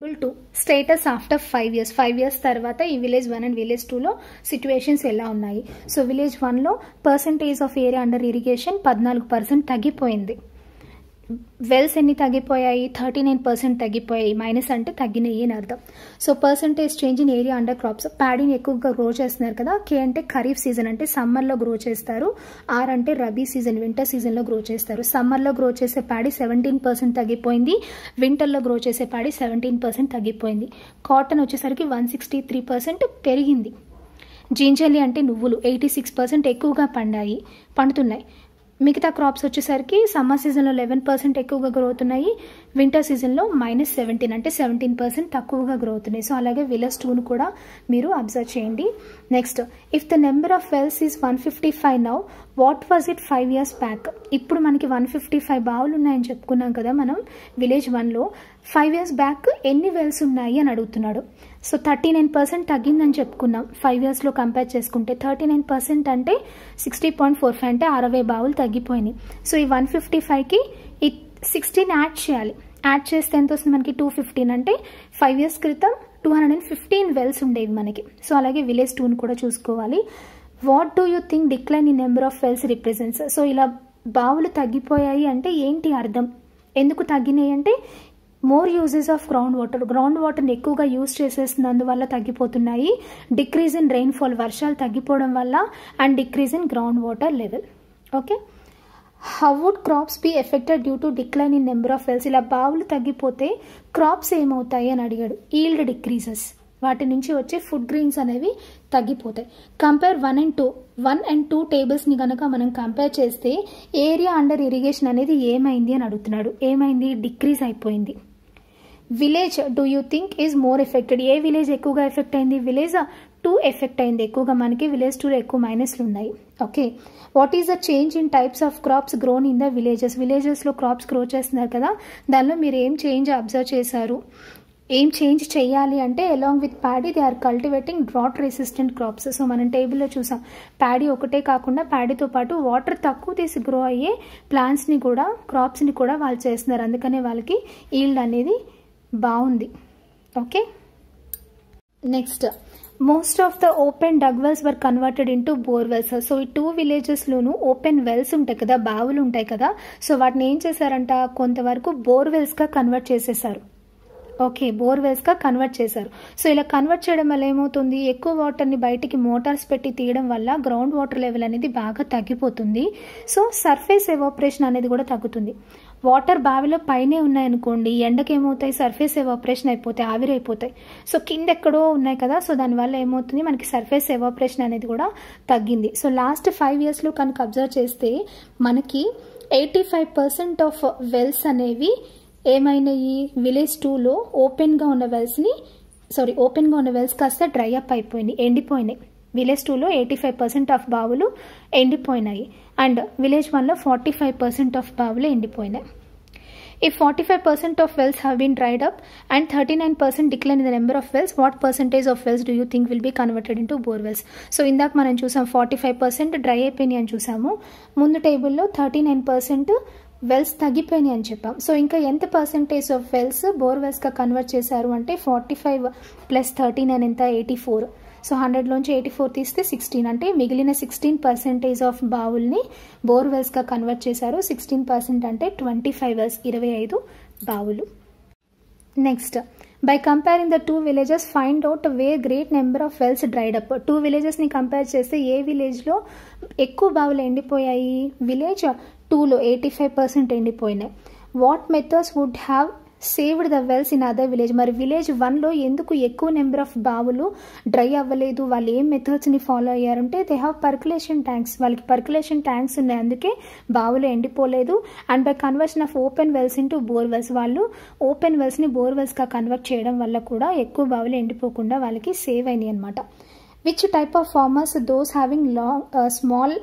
To status after 5 years 5 years తర్వాత ఈ village 1 and village 2లో సిచ్యువేషన్స్ ఎలా ఉన్నాయి. సో విలేజ్ 1లో percentage of area under irrigation 14% తగ్గిపోయింది. వెల్స్ ఎన్ని తగ్గిపోయాయి? 39% తగ్గిపోయాయి. మైనస్ అంటే తగ్గినాయి అని అర్థం. So percentage change in area under crops, ప్యాడీని ఎక్కువగా గ్రో చేస్తున్నారు కదా. కే అంటే ఖరీఫ్ సీజన్ అంటే సమ్మర్లో గ్రో చేస్తారు. ఆర్ అంటే రబీ సీజన్ వింటర్ సీజన్లో గ్రో చేస్తారు. సమ్మర్లో గ్రో చేసే ప్యాడీ 17% తగ్గిపోయింది. వింటర్లో గ్రో చేసే ప్యాడీ 17% తగ్గిపోయింది. కాటన్ వచ్చేసరికి 163% పెరిగింది. జింజలి అంటే నువ్వులు 86% ఎక్కువగా పండుతున్నాయి. మిగతా క్రాప్స్ వచ్చేసరికి సమ్మర్ సీజన్లో 11% ఎక్కువగా గ్రో అవుతున్నాయి. వింటర్ సీజన్లో -17 అంటే 17% తక్కువగా గ్రో అవుతున్నాయి. సో అలాగే విలేజ్ 2ను కూడా మీరు అబ్జర్వ్ చేయండి. Next, if the number of wells is 155 now, what was it 5 years back? ఇప్పుడు మనకి 155 బావులు ఉన్నాయని చెప్పుకున్నాం కదా మనం విలేజ్ 1లో. 5 years బ్యాక్ ఎన్ని వెల్స్ ఉన్నాయి అని అడుగుతున్నాడు. సో 39% తగ్గిందని చెప్పుకున్నాం 5 yearsలో కంపేర్ చేసుకుంటే. 39% అంటే 60.45 అంటే 60 బావులు తగ్గిపోయినాయి. సో ఈ 155కి ఈ 16 యాడ్ చేయాలి. యాడ్ చేస్తే ఎంత వస్తుంది మనకి? 215 అంటే 5 years క్రితం 215 వెల్స్ ఉండేవి మనకి. సో అలాగే విలేజ్ 2ను కూడా చూసుకోవాలి. What do you think decline in number of wells represents? So ఇలా బావులు తగ్గిపోయాయి అంటే ఏంటి అర్థం? ఎందుకు తగ్గినాయి అంటే మోర్ యూజెస్ ఆఫ్ గ్రౌండ్ వాటర్ని ఎక్కువగా యూజ్ చేసేసినందువల్ల తగ్గిపోతున్నాయి. డిక్రీజ్ ఇన్ రెయిన్ఫాల్, వర్షాలు తగ్గిపోవడం వల్ల, and decrease in ground water level. Okay, how would crops be affected due to decline in number of wells? ఇలా బావులు తగ్గిపోతే క్రాప్స్ ఏమవుతాయి అని అడిగాడు. ఈల్డ్ డిక్రీజెస్, వాటి నుంచి వచ్చే ఫుడ్ గ్రెయిన్స్ అనేవి తగ్గిపోతాయి. కంపేర్ 1 and 2 టేబుల్స్ని కనుక మనం కంపేర్ చేస్తే ఏరియా అండర్ ఇరిగేషన్ అనేది ఏమైంది అని అడుగుతున్నాడు. ఏమైంది? డిక్రీజ్ అయిపోయింది. Village do you think is more affected? A village ఎక్కువగా ఎఫెక్ట్ అయింది? విలేజ్ 2 ఎఫెక్ట్ అయింది ఎక్కువగా మనకి. విలేజ్ 2లో ఎక్కువ మైనస్లు ఉన్నాయి. Okay, what is the change in types of crops grown in the విలేజెస్లో క్రాప్స్ గ్రో చేస్తున్నారు కదా, దానిలో మీరు ఏం చేంజ్ అబ్జర్వ్ చేశారు? ఏం చేంజ్ చేయాలి అంటే along with paddy they are cultivating drought resistant crops. So మనం టేబుల్లో చూసాం, ప్యాడీ ఒకటే కాకుండా ప్యాడీతో పాటు వాటర్ తక్కువ తీసి గ్రో అయ్యే ప్లాంట్స్ని కూడా క్రాప్స్ని కూడా వాళ్ళు చేస్తున్నారు. అందుకనే వాళ్ళకి ఈల్డ్ అనేది బాగుంది. Okay, next, most of the open dug wells were converted into bore wells. So ఈ 2 విలేజెస్లోనూ ఓపెన్ వెల్స్ ఉంటాయి కదా, బావులు ఉంటాయి కదా. సో వాటిని ఏం చేశారంట, కొంతవరకు బోర్ వెల్స్గా కన్వర్ట్ చేసేసారు. ఓకే, బోర్వెల్స్గా కన్వర్ట్ చేశారు. సో ఇలా కన్వర్ట్ చేయడం వల్ల ఏమవుతుంది? ఎక్కువ వాటర్ని బయటికి మోటార్స్ పెట్టి తీయడం వల్ల గ్రౌండ్ వాటర్ లెవెల్ అనేది బాగా తగ్గిపోతుంది. సో సర్ఫేస్ ఎవాపరేషన్ అనేది కూడా తగ్గుతుంది. వాటర్ బావిలో పైనే ఉన్నాయనుకోండి, ఎండకి ఏమవుతాయి? సర్ఫేస్ ఎవాపరేషన్ అయిపోతాయి, ఆవిరైపోతాయి. సో కింద ఎక్కడో ఉన్నాయి కదా, సో దానివల్ల ఏమవుతుంది? మనకి సర్ఫేస్ ఎవాపరేషన్ అనేది కూడా తగ్గింది. సో లాస్ట్ 5 yearsలో కనుక అబ్జర్వ్ చేస్తే మనకి 85% ఆఫ్ వెల్స్ అనేవి ఏమైనాయి? విలేజ్ 2లో ఓపెన్గా ఉన్న వెల్స్ కాస్త డ్రై అప్ అయిపోయినాయి, ఎండిపోయినాయి. విలేజ్ 2లో 85% ఆఫ్ బావులు ఎండిపోయినాయి. అండ్ విలేజ్ 1లో 45% ఆఫ్ బావులు ఎండిపోయినాయి. If 45% of wells have been dried up and 39% decline in the number of wells, what percentage of wells do you think will be converted into bore wells? So ఇందాక మనం చూసాం 45% dry అయిపోయినాయి అని చూసాము. ముందు టేబుల్లో 39% వెల్స్ తగ్గిపోయినాయి అని చెప్పాం. సో ఇంకా ఎంత పర్సెంటేజ్ ఆఫ్ వెల్స్ బోర్ వెల్స్గా కన్వర్ట్ చేశారు అంటే 45 + 39 ఎంత? 84. సో 100లోంచి 84 తీస్తే 16 అంటే మిగిలిన 16% ఆఫ్ బావుల్ని బోర్ వెల్స్గా కన్వర్ట్ చేశారు. 16% అంటే 25 వెల్స్, 25 బావులు. Next, by comparing the 2 villages find out where great number of wells dried up. 2 villagesని కంపేర్ చేస్తే ఏ విలేజ్లో ఎక్కువ బావులు ఎండిపోయాయి? విలేజ్ 2లో 85% ఎండిపోయినాయి. What methods would have saved the wells in other village? మరి విలేజ్ 1లో ఎందుకు ఎక్కువ నెంబర్ ఆఫ్ బావులు డ్రై అవ్వలేదు? వాళ్ళు ఏం మెథడ్స్ని ఫాలో అయ్యారంటే దే హ్యావ్ పర్కులేషన్ ట్యాంక్స్. వాళ్ళకి పర్కులేషన్ ట్యాంక్స్ ఉన్నాయి, అందుకే బావులు ఎండిపోలేదు. And by conversion of open wells into bore wells, వాళ్ళు ఓపెన్ వెల్స్ని బోర్ వెల్స్గా కన్వర్ట్ చేయడం వల్ల కూడా ఎక్కువ బావులు ఎండిపోకుండా వాళ్ళకి సేవ్ అయినాయి అనమాట. Which type of farmers? Those having small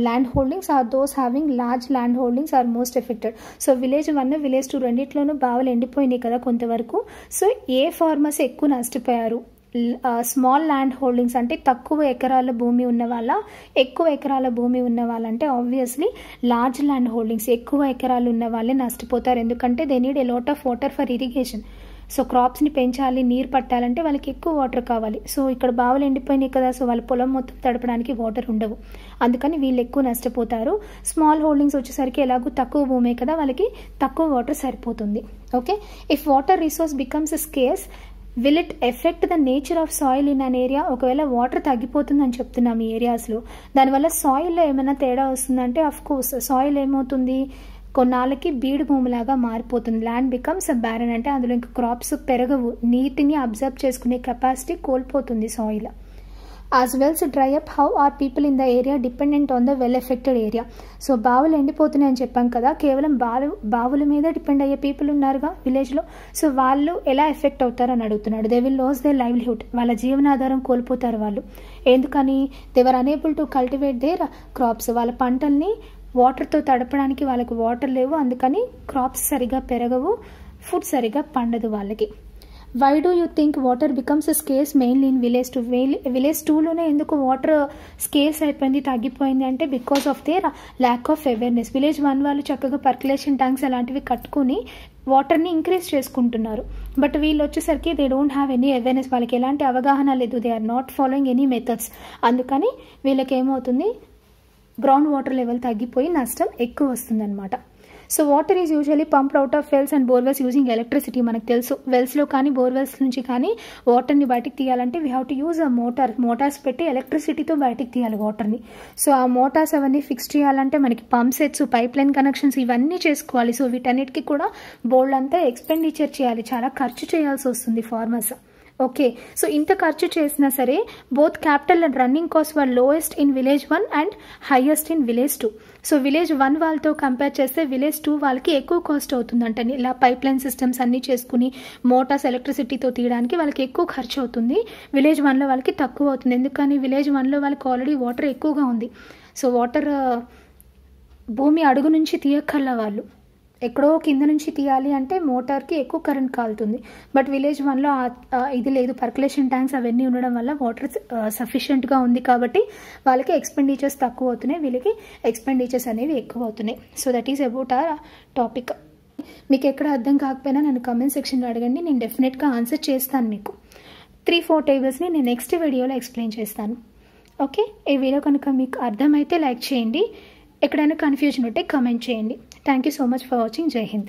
land holdings or those having large land holdings are most affected. So village 1 village 2 రెండిట్లోనూ బావులు ఎండిపోయినాయి కదా కొంతవరకు. సో ఏ ఫార్మర్స్ ఎక్కువ నష్టపోయారు? స్మాల్ ల్యాండ్ హోల్డింగ్స్ అంటే తక్కువ ఎకరాల భూమి ఉన్న వాళ్ళ, ఎక్కువ ఎకరాల భూమి ఉన్న వాళ్ళంటే ఆబ్వియస్లీ లార్జ్ ల్యాండ్ హోల్డింగ్స్, ఎక్కువ ఎకరాలు ఉన్న వాళ్ళే నష్టపోతారు. ఎందుకంటే they need a lot of water for irrigation. So క్రాప్స్ని పెంచాలి, నీరు పట్టాలంటే వాళ్ళకి ఎక్కువ వాటర్ కావాలి. సో ఇక్కడ బావులు ఎండిపోయినాయి కదా, సో వాళ్ళ పొలం మొత్తం తడపడానికి వాటర్ ఉండవు, అందుకని వీళ్ళు ఎక్కువ నష్టపోతారు. స్మాల్ హోల్డింగ్స్ వచ్చేసరికి ఎలాగో తక్కువ భూమే కదా, వాళ్ళకి తక్కువ వాటర్ సరిపోతుంది. Okay, if water resource becomes scares will it effect the nature of soil in an area? ఒకవేళ వాటర్ తగ్గిపోతుందని చెప్తున్నాం ఈ ఏరియాస్లో, దానివల్ల సాయిల్లో ఏమైనా తేడా వస్తుందంటే అఫ్ కోర్స్ సాయిల్ ఏమవుతుంది, కొన్నాళ్ళకి బీడు భూమిలాగా మారిపోతుంది. ల్యాండ్ బికమ్స్ బ్యారన్, అంటే అందులో ఇంకా క్రాప్స్ పెరగవు, నీటిని అబ్జర్వ్ చేసుకునే కెపాసిటీ కోల్పోతుంది soil. As wells dry up, how are people in the area dependent on the well affected area? So బావులు ఎండిపోతున్నాయని చెప్పాం కదా, కేవలం బావుల మీద డిపెండ్ అయ్యే పీపుల్ ఉన్నారుగా విలేజ్లో, సో వాళ్ళు ఎలా ఎఫెక్ట్ అవుతారని అడుగుతున్నాడు. They will lose their livelihood, వాళ్ళ జీవనాధారం కోల్పోతారు వాళ్ళు. ఎందుకని? They were unable to cultivate their crops, వాళ్ళ పంటల్ని వాటర్తో తడపడానికి వాళ్ళకి వాటర్ లేవు, అందుకని క్రాప్స్ సరిగా పెరగవు, ఫుడ్ సరిగా పండదు వాళ్ళకి. Why do you think water becomes scarce mainly in village 2? Village 2లోనే ఎందుకు వాటర్ స్కేర్స్ అయిపోయింది, తగ్గిపోయింది అంటే because of their lack of awareness. Village 1 వాళ్ళు చక్కగా పర్కులేషన్ ట్యాంక్స్ అలాంటివి కట్టుకుని వాటర్ని ఇంక్రీజ్ చేసుకుంటున్నారు, బట్ వీళ్ళు వచ్చేసరికి they don't have any awareness, వాళ్ళకి ఎలాంటి అవగాహన లేదు, they are not following any methods, అందుకని వీళ్ళకి ఏమవుతుంది, గ్రౌండ్ వాటర్ లెవెల్ తగ్గిపోయి నష్టం ఎక్కువ వస్తుందన్నమాట. So water is usually pumped out of wells and borewells using electricity. మనకు తెలుసు వెల్స్లో కానీ బోర్వెల్స్ నుంచి కానీ వాటర్ని బయటికి తీయాలంటే we have to use a Motors పెట్టి ఎలక్ట్రిసిటీతో బయటికి తీయాలి వాటర్ని. సో ఆ మోటార్స్ అవన్నీ ఫిక్స్ చేయాలంటే మనకి pump sets, pipe line connections ఇవన్నీ చేసుకోవాలి. సో వీటన్నిటికీ కూడా బోల్డ్ అంతా ఎక్స్పెండిచర్ చేయాలి, చాలా ఖర్చు చేయాల్సి వస్తుంది ఫార్మర్స్. ఓకే, సో ఇంత ఖర్చు చేసినా సరే both capital and running cost were lowest in village 1 and highest in village 2. So village 1 వాళ్ళతో కంపేర్ చేస్తే విలేజ్ 2 వాళ్ళకి ఎక్కువ కాస్ట్ అవుతుందంట. ఇలా పైప్ లైన్ సిస్టమ్స్ అన్నీ చేసుకుని మోటార్స్ ఎలక్ట్రిసిటీతో తీయడానికి వాళ్ళకి ఎక్కువ ఖర్చు అవుతుంది. విలేజ్ 1లో వాళ్ళకి తక్కువ అవుతుంది, ఎందుకని విలేజ్ 1లో వాళ్ళకి ఆల్రెడీ వాటర్ ఎక్కువగా ఉంది. సో వాటర్ భూమి అడుగు నుంచి తీయక్కర్ల, వాళ్ళు ఎక్కడో కింద నుంచి తీయాలి అంటే మోటార్కి ఎక్కువ కరెంట్ కాలుతుంది. బట్ విలేజ్ 1లో ఇది లేదు, పర్కులేషన్ ట్యాంక్స్ అవన్నీ ఉండడం వల్ల వాటర్ సఫిషియెంట్గా ఉంది కాబట్టి వాళ్ళకి ఎక్స్పెండిచర్స్ తక్కువ అవుతున్నాయి, వీళ్ళకి ఎక్స్పెండిచర్స్ అనేవి ఎక్కువ అవుతున్నాయి. సో దట్ ఈస్ అబౌట్ ఆ టాపిక్. మీకు ఎక్కడ అర్థం కాకపోయినా నన్ను కమెంట్ సెక్షన్లో అడగండి, నేను డెఫినెట్గా ఆన్సర్ చేస్తాను. మీకు 3-4 టేబుల్స్ని నేను నెక్స్ట్ వీడియోలో ఎక్స్ప్లెయిన్ చేస్తాను. ఓకే, ఈ వీడియో కనుక మీకు అర్థమైతే లైక్ చేయండి, ఎక్కడైనా కన్ఫ్యూజన్ ఉంటే కమెంట్ చేయండి. Thank you so much for watching. జై హింద్.